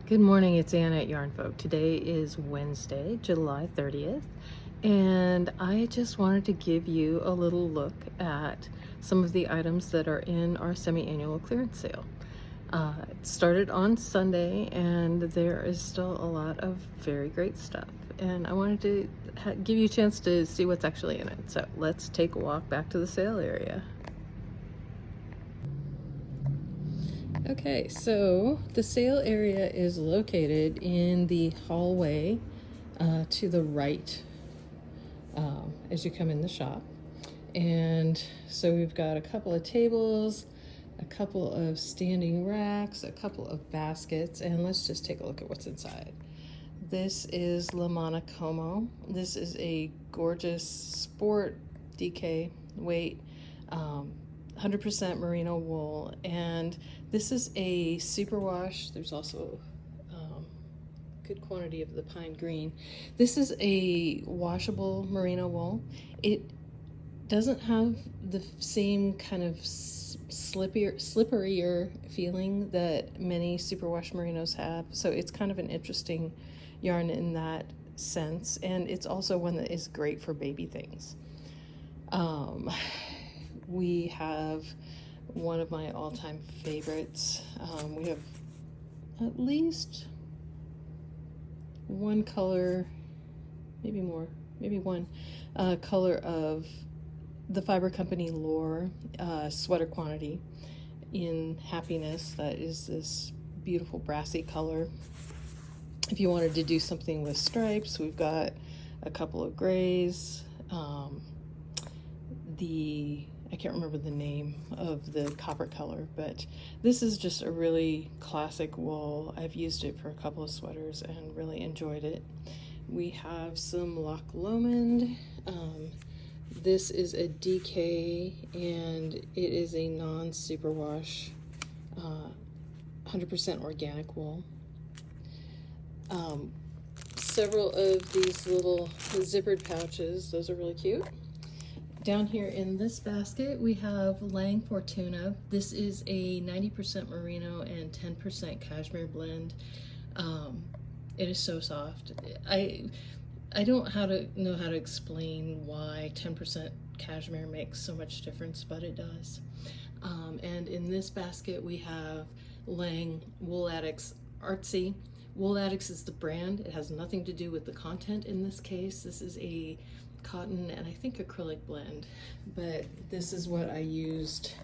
Good morning, it's Anna at Yarn Folk. Today is Wednesday, July 30th, and I just wanted to give you a little look at some of the items that are in our semi-annual clearance sale. It started on Sunday, and there is still a lot of very great stuff, and I wanted to give you a chance to see what's actually in it. So let's take a walk back to the sale area. Okay, so the sale area is located in the hallway to the right as you come in the shop. And so we've got a couple of tables, a couple of standing racks, a couple of baskets, and let's just take a look at what's inside. This is La Mana Como. This is a gorgeous sport DK weight. 100% merino wool, and this is a superwash. There's also good quantity of the pine green. This is a washable merino wool. It doesn't have the same kind of slipperier feeling that many superwash merinos have, so it's kind of an interesting yarn in that sense, and it's also one that is great for baby things. We have one of my all-time favorites. We have at least one color, maybe more, maybe one color of the Fiber Company Lore sweater quantity in Happiness. That is this beautiful brassy color. If you wanted to do something with stripes, we've got a couple of grays. I can't remember the name of the copper color, but this is just a really classic wool. I've used it for a couple of sweaters and really enjoyed it. We have some Loch Lomond. This is a DK, and it is a non-superwash 100% organic wool. Several of these little zippered pouches, those are really cute. Down here in this basket, we have Lang Fortuna. This is a 90% merino and 10% cashmere blend. It is so soft. I don't know how to explain why 10% cashmere makes so much difference, but it does. And in this basket, we have Lang Wool Addicts Artsy. Wool Addicts is the brand. It has nothing to do with the content in this case. This is a cotton and I think acrylic blend, but this is what I used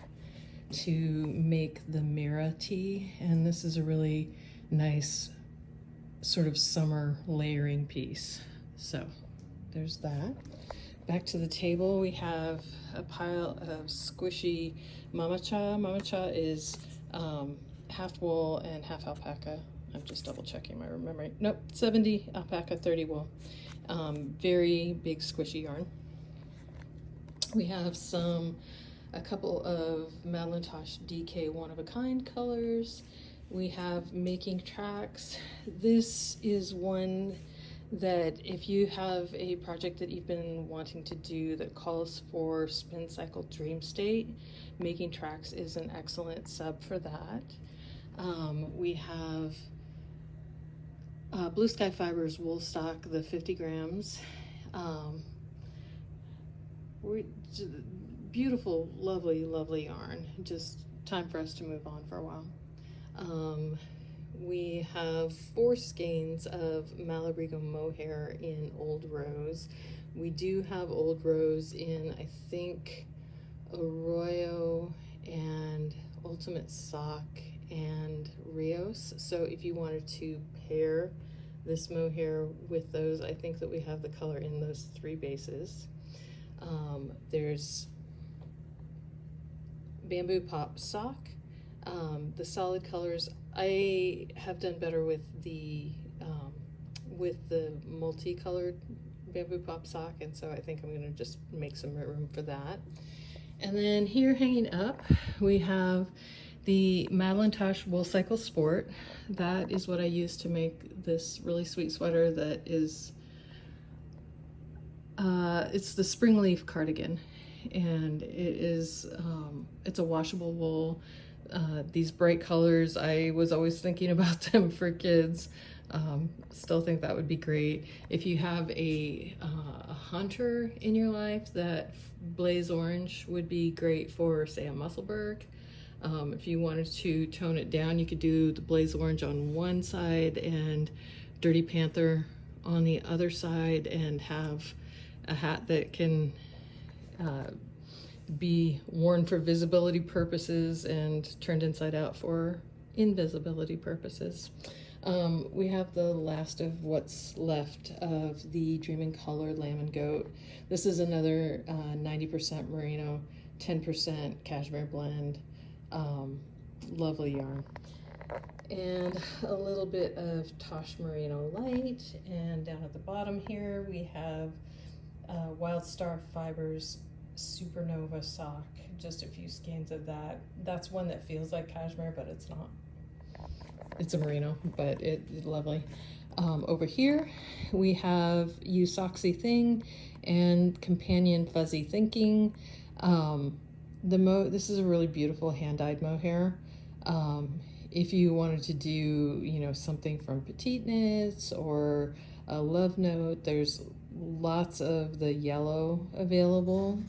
to make the Mira tee, and this is a really nice sort of summer layering piece. So there's that. Back to the table, we have a pile of squishy Mama Cha. Mama Cha is half wool and half alpaca. I'm just double checking my memory. Nope, 70 alpaca, 30 wool. Very big squishy yarn. We have a couple of Madeline Tosh DK one-of-a-kind colors. We have Making Tracks. This is one that if you have a project that you've been wanting to do that calls for Spin Cycle Dream State, Making Tracks is an excellent sub for that. We have Blue Sky Fibers wool stock, the 50 grams. Beautiful, lovely, lovely yarn. Just time for us to move on for a while. We have 4 skeins of Malabrigo mohair in Old Rose. We do have Old Rose in, I think, Arroyo and Ultimate Sock and Rios. So if you wanted to pair this mohair with those, I think that we have the color in those 3 bases. There's Bamboo Pop Sock. The solid colors, I have done better with the multicolored Bamboo Pop Sock, and so I think I'm going to just make some room for that. And then here hanging up, we have the Madeline Tosh Wool Cycle Sport. That is what I used to make this really sweet sweater that is, it's the spring leaf cardigan, and it is, it's a washable wool. These bright colors, I was always thinking about them for kids. Still think that would be great. If you have a hunter in your life, that blaze orange would be great for, say, a Musselburgh. If you wanted to tone it down, you could do the blaze orange on one side and Dirty Panther on the other side, and have a hat that can be worn for visibility purposes and turned inside out for invisibility purposes. We have the last of what's left of the Dream in Color Lamb and Goat. This is another 90% merino, 10% cashmere blend. Lovely yarn. And a little bit of Tosh Merino Light. And down at the bottom here we have Wild Star Fibers Supernova sock, just a few skeins of that. That's one that feels like cashmere, but it's not. It's a merino, but it's lovely. Over here we have You Soxy Thing and Companion Fuzzy Thinking. This is a really beautiful hand-dyed mohair. If you wanted to do, you know, something from Petite Knits or a love note, there's lots of the yellow available.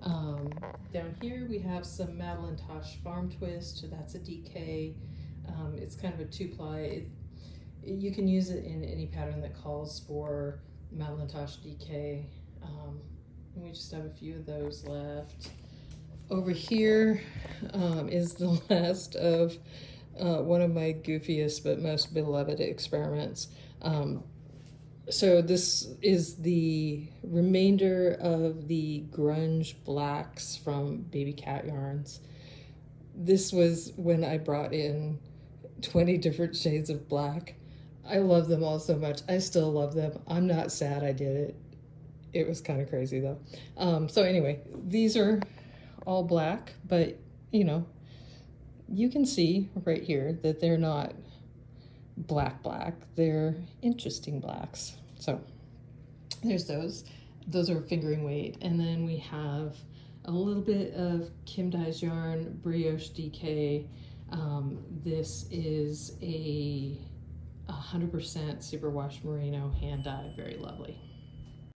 Down here we have some Madeline Tosh Farm Twist. That's a DK. It's kind of a two-ply. You can use it in any pattern that calls for Madeline Tosh DK. And we just have a few of those left. Over here is the last of one of my goofiest but most beloved experiments. So this is the remainder of the grunge blacks from Baby Cat Yarns. This was when I brought in 20 different shades of black. I love them all so much. I still love them. I'm not sad I did it. It was kind of crazy though. So anyway, these are all black, but you know, you can see right here that they're not black, they're interesting blacks. So there's those. Those are fingering weight. And then we have a little bit of Kim Dye's yarn, Brioche DK. This is a 100% superwash merino hand dye, very lovely.